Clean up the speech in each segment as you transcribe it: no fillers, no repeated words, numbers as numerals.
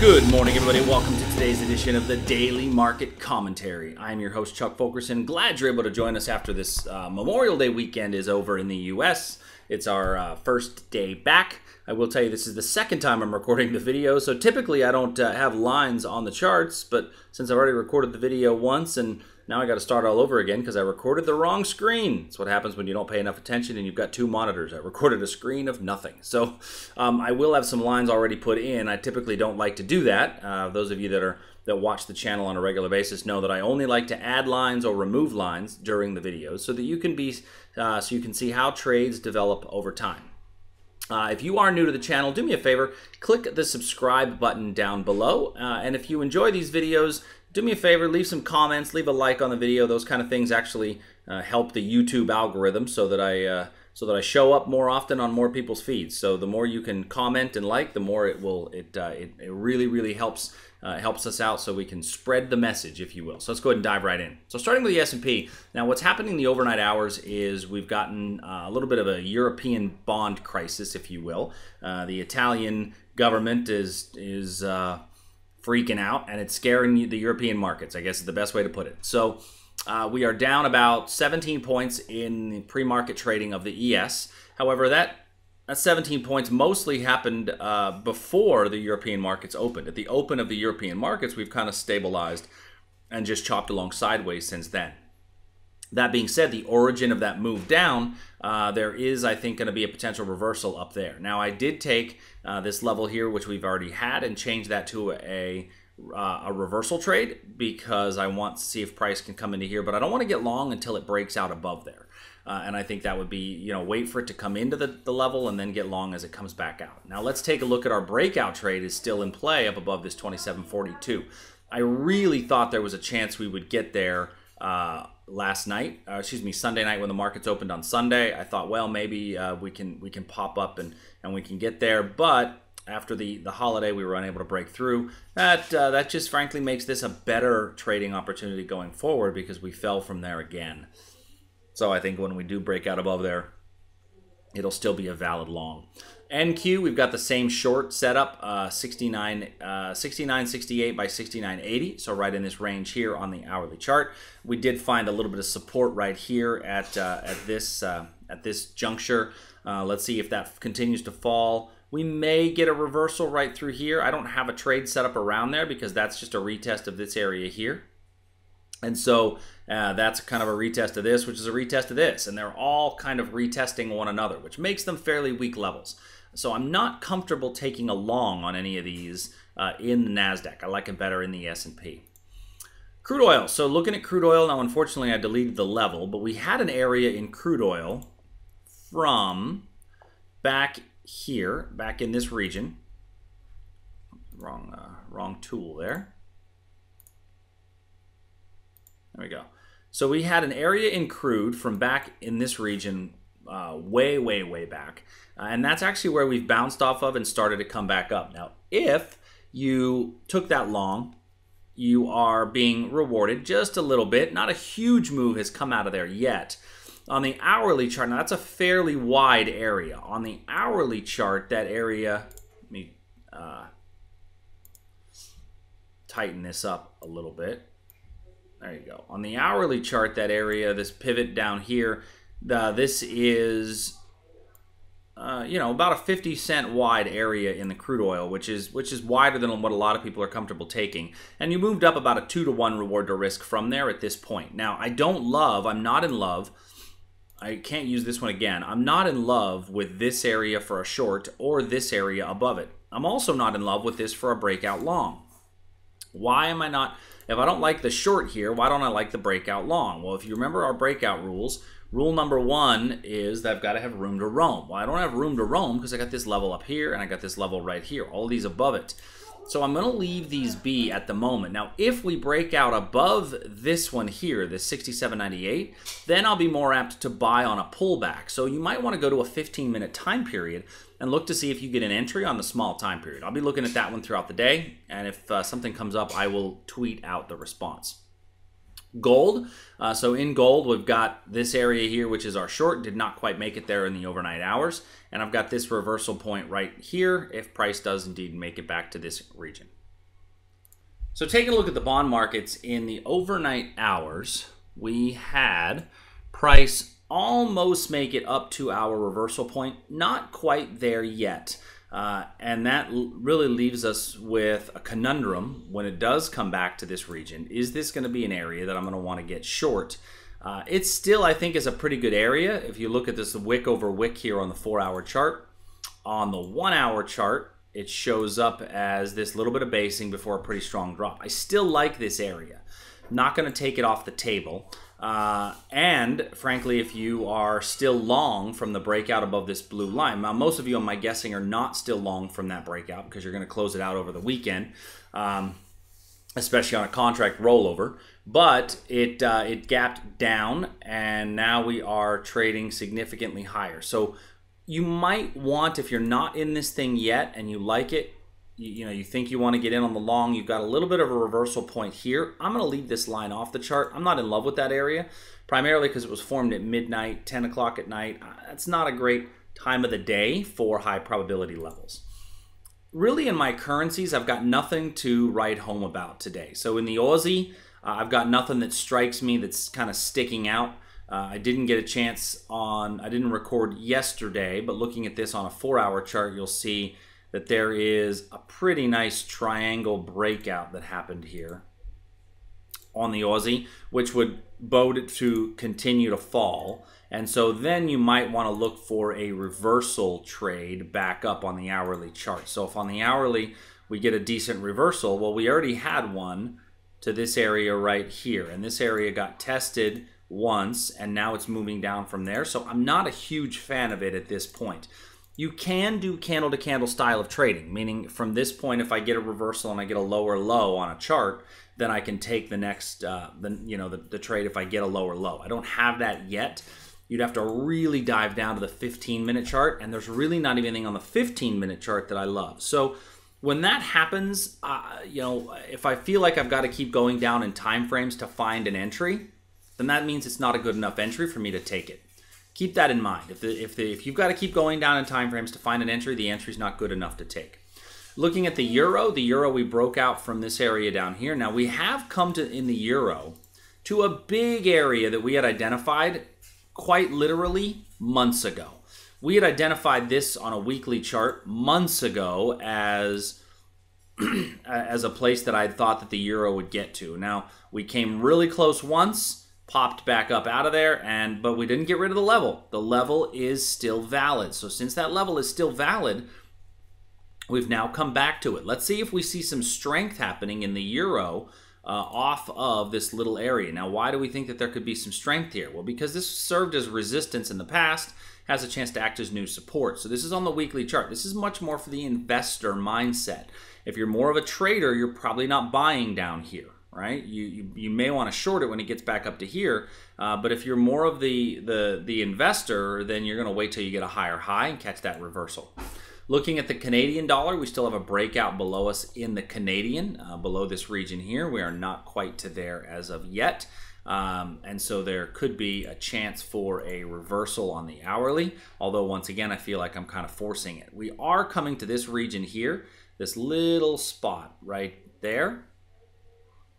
Good morning, everybody. Welcome to today's edition of the Daily Market Commentary. I'm your host, Chuck Fulkerson. Glad you're able to join us after this Memorial Day weekend is over in the U.S. It's our first day back. I will tell you this is the second time I'm recording the video, so typically I don't have lines on the charts, but since I've already recorded the video once and now I got to start all over again because I recorded the wrong screen. That's what happens when you don't pay enough attention and you've got two monitors. I recorded a screen of nothing. So I will have some lines already put in. I typically don't like to do that. Those of you that watch the channel on a regular basis know that I only like to add lines or remove lines during the videos so that you can see how trades develop over time. If you are new to the channel, do me a favor, click the subscribe button down below. And if you enjoy these videos, do me a favor, leave some comments, leave a like on the video. Those kind of things actually help the YouTube algorithm so that I show up more often on more people's feeds. So the more you can comment and like, the more it really helps us out so we can spread the message, if you will. So let's go ahead and dive right in. So starting with the S&P. Now what's happening in the overnight hours is we've gotten a little bit of a European bond crisis, if you will. The Italian government is freaking out, and it's scaring the European markets, I guess is the best way to put it. So we are down about 17 points in the pre-market trading of the ES. However, that 17 points mostly happened before the European markets opened. At the open of the European markets, we've kind of stabilized and just chopped along sideways since then. That being said, the origin of that move down, there is, I think, going to be a potential reversal up there. Now, I did take this level here, which we've already had, and change that to a reversal trade because I want to see if price can come into here, but I don't want to get long until it breaks out above there. And I think that would be, wait for it to come into the level and then get long as it comes back out. Now, let's take a look at our breakout trade is still in play up above this 2742. I really thought there was a chance we would get there Sunday night when the markets opened on Sunday. I thought, well, maybe we can pop up and we can get there, but after the holiday we were unable to break through. That just frankly makes this a better trading opportunity going forward because we fell from there again. So I think when we do break out above there, it'll still be a valid long. NQ, we've got the same short setup, 69.68 by 69.80, so right in this range here on the hourly chart. We did find a little bit of support right here at this juncture. Let's see if that continues to fall. We may get a reversal right through here. I don't have a trade set up around there because that's just a retest of this area here. And so that's kind of a retest of this, which is a retest of this. And they're all kind of retesting one another, which makes them fairly weak levels. So I'm not comfortable taking a long on any of these in the Nasdaq. I like it better in the S&P. Crude oil. So looking at crude oil, now unfortunately I deleted the level, but we had an area in crude oil from back here, back in this region. Wrong tool there. There we go. So we had an area in crude from back in this region way back. And that's actually where we've bounced off of and started to come back up. Now, if you took that long, you are being rewarded just a little bit. Not a huge move has come out of there yet. On the hourly chart, now that's a fairly wide area. On the hourly chart, that area, let me tighten this up a little bit. There you go. On the hourly chart, that area, this pivot down here, this is, about a 50-cent wide area in the crude oil, which is wider than what a lot of people are comfortable taking. And you moved up about a 2-to-1 reward to risk from there at this point. Now, I'm not in love. I can't use this one again. I'm not in love with this area for a short or this area above it. I'm also not in love with this for a breakout long. Why am I not? If I don't like the short here, why don't I like the breakout long? Well, if you remember our breakout rules, rule number 1 is that I've got to have room to roam. Well, I don't have room to roam because I got this level up here and I got this level right here, all of these above it. So I'm going to leave these be at the moment. Now, if we break out above this one here, this 67.98, then I'll be more apt to buy on a pullback. So you might want to go to a 15-minute time period and look to see if you get an entry on the small time period. I'll be looking at that one throughout the day, and if something comes up, I will tweet out the response. Gold. So in gold, we've got this area here, which is our short. Did not quite make it there in the overnight hours. And I've got this reversal point right here if price does indeed make it back to this region. So taking a look at the bond markets in the overnight hours, we had price almost make it up to our reversal point. Not quite there yet. And that really leaves us with a conundrum when it does come back to this region. Is this going to be an area that I'm going to want to get short? It still, I think, is a pretty good area. If you look at this wick over wick here on the 4-hour chart, on the 1-hour chart, it shows up as this little bit of basing before a pretty strong drop. I still like this area. Not going to take it off the table. And frankly, if you are still long from the breakout above this blue line, now most of you, I'm guessing, are not still long from that breakout because you're going to close it out over the weekend, especially on a contract rollover. But it gapped down, and now we are trading significantly higher. So you might want, if you're not in this thing yet and you like it, you think you want to get in on the long, you've got a little bit of a reversal point here. I'm going to leave this line off the chart. I'm not in love with that area, primarily because it was formed at midnight, 10 o'clock at night. That's not a great time of the day for high probability levels. Really, in my currencies, I've got nothing to write home about today. So in the Aussie, I've got nothing that strikes me that's kind of sticking out. I didn't get a chance I didn't record yesterday, but looking at this on a 4-hour chart, you'll see that there is a pretty nice triangle breakout that happened here on the Aussie, which would bode it to continue to fall. And so then you might want to look for a reversal trade back up on the hourly chart. So if on the hourly we get a decent reversal, well, we already had one to this area right here. And this area got tested once, and now it's moving down from there. So I'm not a huge fan of it at this point. You can do candle-to-candle style of trading, meaning from this point, if I get a reversal and I get a lower low on a chart, then I can take the next, the trade if I get a lower low. I don't have that yet. You'd have to really dive down to the 15-minute chart, and there's really not even anything on the 15-minute chart that I love. So when that happens, if I feel like I've got to keep going down in time frames to find an entry, then that means it's not a good enough entry for me to take it. Keep that in mind. If you've got to keep going down in time frames to find an entry, the entry's not good enough to take. Looking at the euro we broke out from this area down here. Now we have come to, in the euro, to a big area that we had identified quite literally months ago. We had identified this on a weekly chart months ago as a place that I thought that the euro would get to. Now, we came really close once, popped back up out of there, but we didn't get rid of the level. The level is still valid. So since that level is still valid, we've now come back to it. Let's see if we see some strength happening in the euro off of this little area. Now, why do we think that there could be some strength here? Well, because this served as resistance in the past, has a chance to act as new support. So this is on the weekly chart. This is much more for the investor mindset. If you're more of a trader, you're probably not buying down here, right? You may want to short it when it gets back up to here, but if you're more of the investor, then you're going to wait till you get a higher high and catch that reversal. Looking at the Canadian dollar, we still have a breakout below us in the Canadian, below this region here. We are not quite to there as of yet. And so there could be a chance for a reversal on the hourly, although once again, I feel like I'm kind of forcing it. We are coming to this region here, this little spot right there,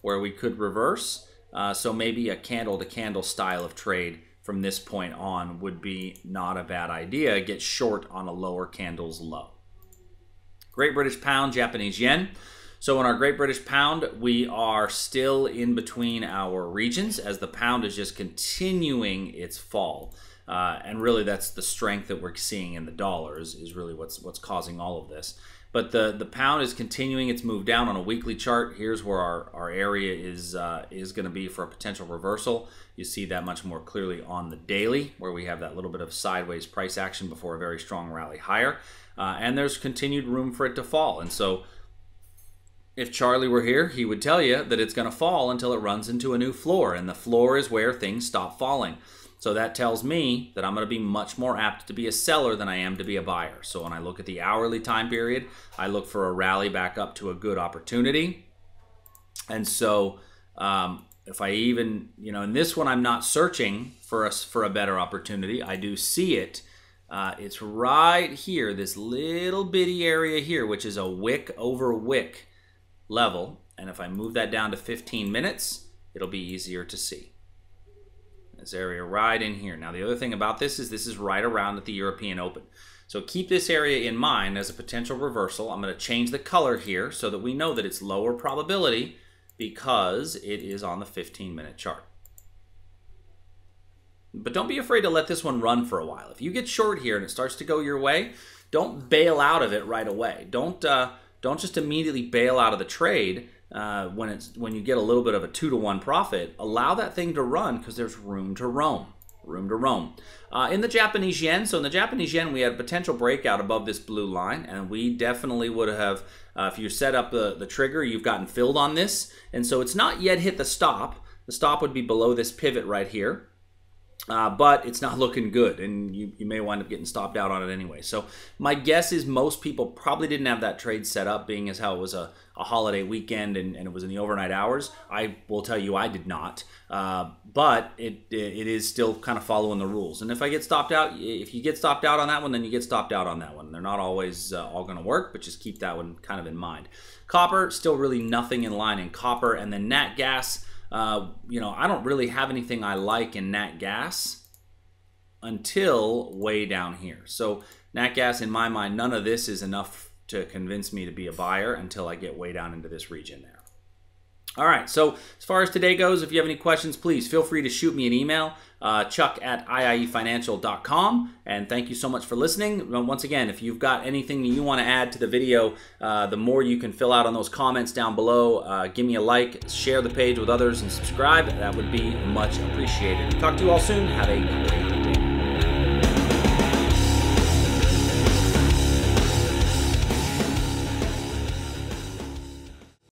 where we could reverse. So maybe a candle-to-candle style of trade from this point on would be not a bad idea. Get short on a lower candle's low. Great British Pound, Japanese Yen. So in our Great British Pound, we are still in between our regions as the pound is just continuing its fall. And really that's the strength that we're seeing in the dollars is really what's causing all of this. But the pound is continuing its move down on a weekly chart. Here's where our area is going to be for a potential reversal. You see that much more clearly on the daily, where we have that little bit of sideways price action before a very strong rally higher. And there's continued room for it to fall. And so if Charlie were here, he would tell you that it's going to fall until it runs into a new floor. And the floor is where things stop falling. So that tells me that I'm going to be much more apt to be a seller than I am to be a buyer. So when I look at the hourly time period, I look for a rally back up to a good opportunity. And so if I even, in this one, I'm not searching for a better opportunity. I do see it. It's right here, this little bitty area here, which is a wick over wick level. And if I move that down to 15 minutes, it'll be easier to see. This area right in here. Now, the other thing about this is right around at the European Open. So keep this area in mind as a potential reversal. I'm going to change the color here so that we know that it's lower probability because it is on the 15-minute chart. But don't be afraid to let this one run for a while. If you get short here and it starts to go your way, don't bail out of it right away. Don't just immediately bail out of the trade when you get a little bit of a 2-to-1 profit. Allow that thing to run because there's room to roam. Room to roam. In the Japanese yen, so in the Japanese yen, we had a potential breakout above this blue line, and we definitely would have, if you set up the trigger, you've gotten filled on this, and so it's not yet hit the stop. The stop would be below this pivot right here. But it's not looking good, and you may wind up getting stopped out on it anyway. So my guess is most people probably didn't have that trade set up, being as how it was a holiday weekend and it was in the overnight hours. I will tell you I did not, but it is still kind of following the rules. And if I get stopped out, if you get stopped out on that one, then you get stopped out on that one. They're not always all going to work, but just keep that one kind of in mind. Copper, still really nothing in line in copper, and then nat gas. You know, I don't really have anything I like in nat gas until way down here. So nat gas, in my mind, none of this is enough to convince me to be a buyer until I get way down into this region there. All right, so as far as today goes, if you have any questions, please feel free to shoot me an email, chuck@iiefinancial.com, and thank you so much for listening. Once again, if you've got anything that you want to add to the video, the more you can fill out on those comments down below. Give me a like, share the page with others, and subscribe. That would be much appreciated. Talk to you all soon. Have a great day.